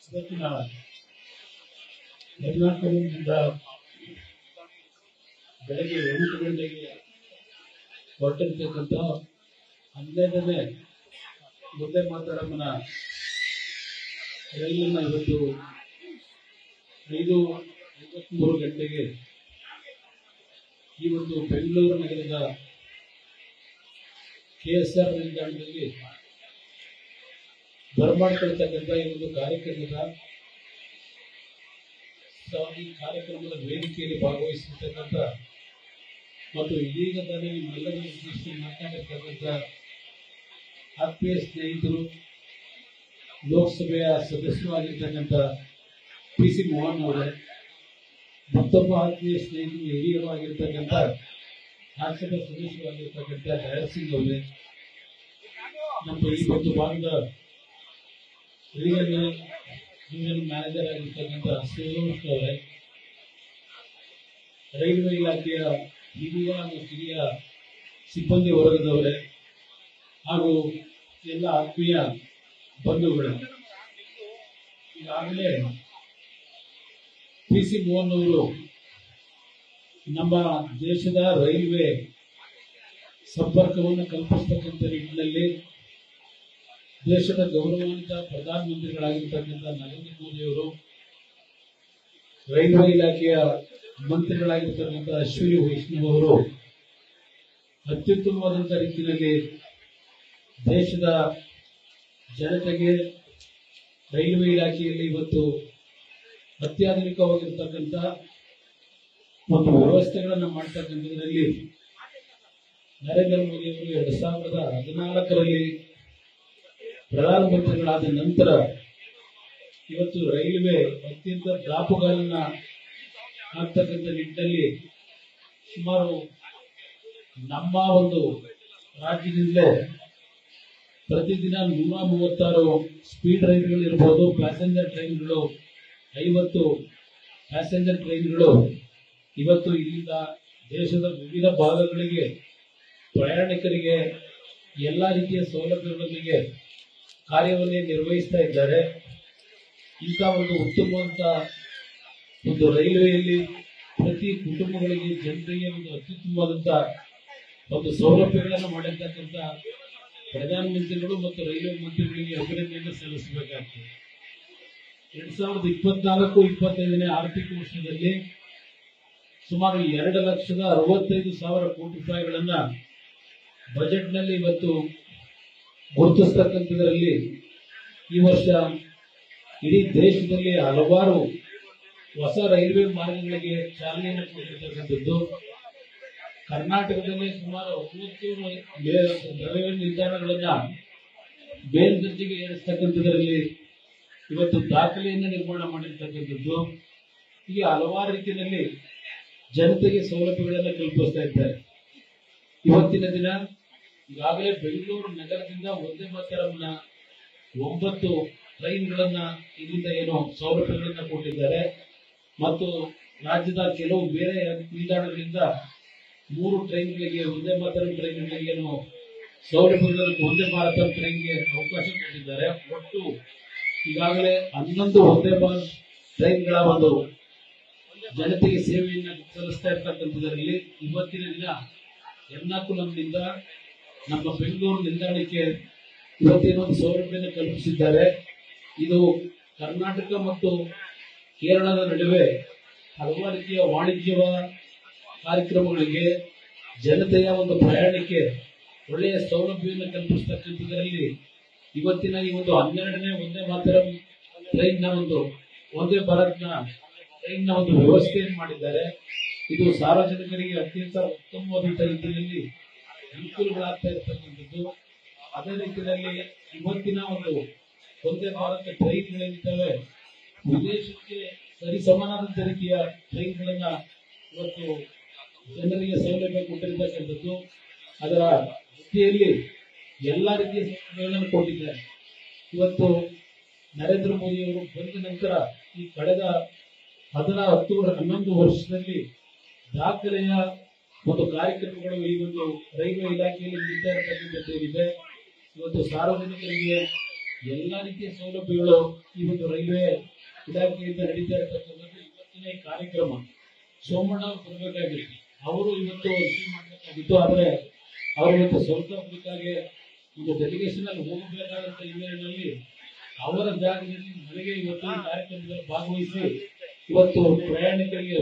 ಇವತ್ತಿನ ಯರ್ನಾಕುಲಂನಿಂದ ಬೆಳಗ್ಗೆ 8 ಗಂಟೆಗೆ ಹೊರಟಿರ್ತಕ್ಕಂಥ 15ನೇ ಮುದ್ದೆ ಮಾತರಮ್ಮನ ರೈಲನ್ನು ಇವತ್ತು 5:53 ಗಂಟೆಗೆ ಈ ಒಂದು ಬೆಂಗಳೂರು ನಗರದ KSR ನಿಲ್ದಾಣದಲ್ಲಿ ಬರಮಾಡ್ಕೊಳ್ತಕ್ಕಂಥ ಈ ಒಂದು ಕಾರ್ಯಕ್ರಮದ ವೇದಿಕೆಯಲ್ಲಿ ಭಾಗವಹಿಸಿರ್ತಕ್ಕಂಥ ಮತ್ತು ಇದೀಗ ತಾನೇ ನಿಮ್ಮೆಲ್ಲರಿಗೂ ಉದ್ದೇಶಿಸಿ ಮಾತನಾಡಿರ್ತಕ್ಕಂಥ ಆತ್ಮೀಯ ಸ್ನೇಹಿತರು, ಲೋಕಸಭೆಯ ಸದಸ್ಯರಾಗಿರ್ತಕ್ಕಂಥ PC ಮೋಹನ್ ಅವರೇ, ಮತ್ತೊಬ್ಬ ಆತ್ಮೀಯ ಸ್ನೇಹಿತರು ಹಿರಿಯರು ಆಗಿರ್ತಕ್ಕಂಥ ರಾಜ್ಯಸಭಾ ಸದಸ್ಯರಾಗಿರ್ತಕ್ಕಂಥ ದಯಾಳ್ ಸಿಂಗ್ ಅವರೇ, ನಮ್ಮ ಈ ಒಂದು ಭಾಗದ ರಿಜಿನಲ್ ಮ್ಯಾನೇಜರ್ ಆಗಿರ್ತಕ್ಕಂಥ ಶ್ರೀನಿವಾಸ್ ಅವರೇ, ರೈಲ್ವೆ ಇಲಾಖೆಯ ಹಿರಿಯ ಮತ್ತು ಕಿರಿಯ ಸಿಬ್ಬಂದಿ ವರ್ಗದವರೇ ಹಾಗೂ ಎಲ್ಲ ಆತ್ಮೀಯ ಬಂಧುಗಳು, ಈಗಾಗಲೇ PC ಮೋಹನ್ ಅವರು ನಮ್ಮ ದೇಶದ ರೈಲ್ವೆ ಸಂಪರ್ಕವನ್ನು ಕಲ್ಪಿಸತಕ್ಕಂಥ ನಿಟ್ಟಿನಲ್ಲಿ ದೇಶದ ಗೌರವಾನ್ವಿತ ಪ್ರಧಾನಮಂತ್ರಿಗಳಾಗಿರ್ತಕ್ಕಂಥ ನರೇಂದ್ರ ಮೋದಿ ಅವರು, ರೈಲ್ವೆ ಇಲಾಖೆಯ ಮಂತ್ರಿಗಳಾಗಿರ್ತಕ್ಕಂಥ ಅಶ್ವಿನಿ ವೈಷ್ಣವ್ ಅವರು ಅತ್ಯುತ್ತಮವಾದಂಥ ರೀತಿಯಲ್ಲಿ ದೇಶದ ಜನತೆಗೆ ರೈಲ್ವೆ ಇಲಾಖೆಯಲ್ಲಿ ಇವತ್ತು ಅತ್ಯಾಧುನಿಕವಾಗಿರ್ತಕ್ಕಂಥ ಒಂದು ವ್ಯವಸ್ಥೆಗಳನ್ನು ಮಾಡ್ತಕ್ಕಂಥದ್ರಲ್ಲಿ ನರೇಂದ್ರ ಮೋದಿ ಅವರು 2014ರಲ್ಲಿ ಪ್ರಧಾನಮಂತ್ರಿಗಳಾದ ನಂತರ ಇವತ್ತು ರೈಲ್ವೆ ಅತ್ಯಂತ ದಾಪುಗಾಲನ್ನ ಆಗ್ತಕ್ಕಂಥ ನಿಟ್ಟಿನಲ್ಲಿ ಸುಮಾರು ನಮ್ಮ ಒಂದು ರಾಜ್ಯದಿಂದಲೇ ಪ್ರತಿದಿನ 136 ಸ್ಪೀಡ್ ರೈಲ್ಗಳು ಇರಬಹುದು, ಪ್ಯಾಸೆಂಜರ್ ಟ್ರೈನ್ಗಳು 50 ಪ್ಯಾಸೆಂಜರ್ ಟ್ರೈನ್ಗಳು ಇವತ್ತು ಇಲ್ಲಿಂದ ದೇಶದ ವಿವಿಧ ಭಾಗಗಳಿಗೆ ಪ್ರಯಾಣಿಕರಿಗೆ ಎಲ್ಲ ರೀತಿಯ ಸೌಲಭ್ಯಗಳೊಂದಿಗೆ ಕಾರ್ಯವನ್ನೇ ನಿರ್ವಹಿಸ್ತಾ ಇದ್ದಾರೆ. ಇಂಥ ಒಂದು ಉತ್ತಮವಾದ ಒಂದು ರೈಲ್ವೆಯಲ್ಲಿ ಪ್ರತಿ ಕುಟುಂಬಗಳಿಗೆ ಜನರಿಗೆ ಒಂದು ಅತ್ಯುತ್ತಮವಾದಂಥ ಒಂದು ಸೌಲಭ್ಯಗಳನ್ನು ಮಾಡಿರ್ತಕ್ಕಂಥ ಪ್ರಧಾನಮಂತ್ರಿಗಳು ಮತ್ತು ರೈಲ್ವೆ ಮಂತ್ರಿಗಳಿಗೆ ಅಭಿನಂದನೆ ಸಲ್ಲಿಸಬೇಕಾಗ್ತದೆ. 2024-25ನೇ ಆರ್ಥಿಕ ವರ್ಷದಲ್ಲಿ ಸುಮಾರು 2,65,000 ಕೋಟಿ ರೂಪಾಯಿಗಳನ್ನ ಬಜೆಟ್ನಲ್ಲಿ ಇವತ್ತು ಗುರುತಿಸತಕ್ಕಂಥದ್ರಲ್ಲಿ ಈ ವರ್ಷ ಇಡೀ ದೇಶದಲ್ಲಿ ಹಲವಾರು ಹೊಸ ರೈಲ್ವೆ ಮಾರ್ಗಗಳಿಗೆ ಚಾಲನೆಯನ್ನು ಕೊಟ್ಟಿರ್ತಕ್ಕಂಥದ್ದು. ಕರ್ನಾಟಕದಲ್ಲಿ ಸುಮಾರು 90 ರೈಲ್ವೆ ನಿಲ್ದಾಣಗಳನ್ನ ಮೇಲ್ದರ್ಜೆಗೆ ಏರಿಸತಕ್ಕಂಥದ್ರಲ್ಲಿ ಇವತ್ತು ದಾಖಲೆಯನ್ನು ನಿರ್ಮಾಣ ಮಾಡಿರ್ತಕ್ಕಂಥದ್ದು. ಹೀಗೆ ಹಲವಾರು ರೀತಿಯಲ್ಲಿ ಜನತೆಗೆ ಸೌಲಭ್ಯಗಳನ್ನು ಕಲ್ಪಿಸ್ತಾ ಇದ್ದಾರೆ. ಇವತ್ತಿನ ದಿನ ಈಗಾಗಲೇ ಬೆಂಗಳೂರು ನಗರದಿಂದ ವಂದೇ ಮಾತರಂನ 9 ಟ್ರೈನ್ಗಳನ್ನ ಇಲ್ಲಿಂದ ಏನು ಸೌಲಭ್ಯಗಳನ್ನ ಕೊಟ್ಟಿದ್ದಾರೆ ಮತ್ತು ರಾಜ್ಯದ ಕೆಲವು ಬೇರೆ ನಿಲ್ದಾಣಗಳಿಂದ 3 ಟ್ರೈನ್ಗಳಿಗೆ ವಂದೇ ಮಾತರಂ ಟ್ರೈನ್ಗಳಿಗೆ ಏನು ಸೌಲಭ್ಯಗಳನ್ನು ವಂದೇ ಭಾರತ ಟ್ರೈನ್ಗೆ ಅವಕಾಶ ಕೊಟ್ಟಿದ್ದಾರೆ. ಒಟ್ಟು ಈಗಾಗಲೇ 11 ವಂದೇ ಭಾರತ್ ಟ್ರೈನ್ಗಳ ಒಂದು ಜನತೆಗೆ ಸೇವೆಯನ್ನು ಸಲ್ಲಿಸ್ತಾ ಇರ್ತಕ್ಕಂಥದ್ರಲ್ಲಿ ಇವತ್ತಿನ ದಿನ ಎರ್ನಾಕುಲಂನಿಂದ ನಮ್ಮ ಬೆಂಗಳೂರು ನಿಲ್ದಾಣಕ್ಕೆ ಇವತ್ತೇನೊಂದು ಸೌಲಭ್ಯವನ್ನು ಕಲ್ಪಿಸಿದ್ದಾರೆ. ಇದು ಕರ್ನಾಟಕ ಮತ್ತು ಕೇರಳದ ನಡುವೆ ಹಲವಾರು ರೀತಿಯ ವಾಣಿಜ್ಯ ಕಾರ್ಯಕ್ರಮಗಳಿಗೆ ಜನತೆಯ ಒಂದು ಪ್ರಯಾಣಕ್ಕೆ ಒಳ್ಳೆಯ ಸೌಲಭ್ಯವನ್ನು ಕಲ್ಪಿಸತಕ್ಕಂಥದ್ರಲ್ಲಿ ಇವತ್ತಿನ ಈ ಒಂದು 12ನೇ ವಂದೇ ಮಾತರಂ ಟ್ರೈನ್ ನ ಒಂದು ವಂದೇ ಭಾರತ್ನ ಟ್ರೈನ್ ನ ಒಂದು ವ್ಯವಸ್ಥೆಯನ್ನು ಮಾಡಿದ್ದಾರೆ. ಇದು ಸಾರ್ವಜನಿಕರಿಗೆ ಅತ್ಯಂತ ಉತ್ತಮವಾದಂತಹ ರೀತಿಯಲ್ಲಿ ಅನುಕೂಲಗಳಾಗ್ತಾ ಇರತಕ್ಕಂಥದ್ದು. ಅದೇ ರೀತಿಯಲ್ಲಿ ಇವತ್ತಿನ ಒಂದು ವಂದೇ ಭಾರತ ಟ್ರೈನ್ಗಳೇನಿದ್ದಾವೆ ವಿದೇಶಕ್ಕೆ ಸರಿಸಮಾನವಾದ ರೀತಿಯ ಟ್ರೈನ್ಗಳನ್ನ ಇವತ್ತು ಜನರಿಗೆ ಸೌಲಭ್ಯ ಕೊಟ್ಟಿರ್ತಕ್ಕಂಥದ್ದು. ಅದರ ಜೊತೆಯಲ್ಲಿ ಎಲ್ಲ ರೀತಿಯ ಸೌಲಭ್ಯಗಳನ್ನು ಕೊಟ್ಟಿದ್ದಾರೆ. ಇವತ್ತು ನರೇಂದ್ರ ಮೋದಿ ಅವರು ಬಂದ ನಂತರ ಈ ಕಳೆದ 11 ವರ್ಷದಲ್ಲಿ ದಾಖಲೆಯ ಒಂದು ಕಾರ್ಯಕ್ರಮಗಳು ಈ ಒಂದು ರೈಲ್ವೆ ಇಲಾಖೆಯಲ್ಲಿ ನೀಡ್ತಾ ಇರತಕ್ಕಂಥದ್ದು ಏನಿದೆ. ಇವತ್ತು ಸಾರ್ವಜನಿಕರಿಗೆ ಎಲ್ಲ ರೀತಿಯ ಸೌಲಭ್ಯಗಳು ಈ ಒಂದು ರೈಲ್ವೆ ಇಲಾಖೆಯಿಂದ ನಡೀತಾ ಇರ್ತಕ್ಕಂಥದ್ದು. ಇವತ್ತಿನ ಈ ಕಾರ್ಯಕ್ರಮ ಸೋಮಣ್ಣ ಅವರು ಬರಬೇಕಾಗಿತ್ತು, ಅವರು ಇವತ್ತು ಮಾಡಬೇಕಾಗಿತ್ತು. ಆದರೆ ಅವರು ಇವತ್ತು ಸ್ವಲ್ಪ ಕುರಿತಾಗಿ ಒಂದು ಡೆಲಿಗೇಷನ್ ಅಲ್ಲಿ ಹೋಗಬೇಕಾದಂತ ಹಿನ್ನೆಲೆಯಲ್ಲಿ ಅವರ ಜಾಗದಲ್ಲಿ ನನಗೆ ಇವತ್ತು ಈ ಕಾರ್ಯಕ್ರಮದಲ್ಲಿ ಭಾಗವಹಿಸಿ ಇವತ್ತು ಪ್ರಯಾಣಿಕರಿಗೆ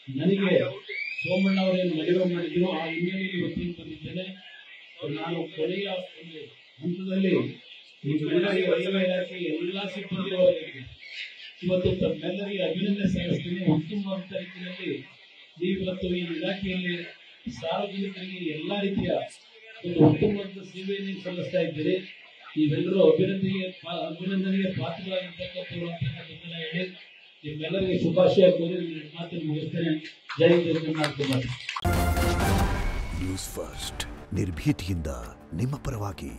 ನನಗೆ ಸೋಮಣ್ಣ ಅವರೇನು ಮನವಿ ಮಾಡಿದ್ರು ಆ ಹಿನ್ನೆಲೆಯಲ್ಲಿ ಇವತ್ತಿನ ಬಂದಿದ್ದೇನೆ. ನಾನು ಕೊನೆಯ ಒಂದು ಹಂತದಲ್ಲಿ ರೈಲ್ವೆ ಇಲಾಖೆ ಎಲ್ಲಾ ಸಿಬ್ಬಂದಿಯವರಿಗೆ ಇವತ್ತು ತಮ್ಮೆಲ್ಲರಿಗೆ ಅಭಿನಂದನೆ ಸಲ್ಲಿಸ್ತೀನಿ. ಉತ್ತಮವಾದ ರೀತಿಯಲ್ಲಿ ಇವತ್ತು ಈ ಇಲಾಖೆಯಲ್ಲಿ ಸಾರ್ವಜನಿಕರಿಗೆ ಎಲ್ಲಾ ರೀತಿಯ ಒಂದು ಉತ್ತಮವಾದ ಸೇವೆಯನ್ನು ಸಲ್ಲಿಸ್ತಾ ಇದ್ದೀರಿ. ನೀವೆಲ್ಲರೂ ಅಭಿನಂದನೆಗೆ ಪಾತ್ರರಾಗಿರ್ತಕ್ಕಂಥವ್ರು ಅಂತ ಹೇಳಿ ನಿಮ್ಮೆಲ್ಲರಿಗೆ ಶುಭಾಶಯ ಕೋರಿ ಮಾತನ್ನು ಮುಗಿಸ್ತೇನೆ. ಜೈ ಜಗನ್ನಾಥ್. ನ್ಯೂಸ್ ಫಸ್ಟ್ ನಿರ್ಭೀತಿಯಿಂದ ನಿಮ್ಮ ಪರವಾಗಿ.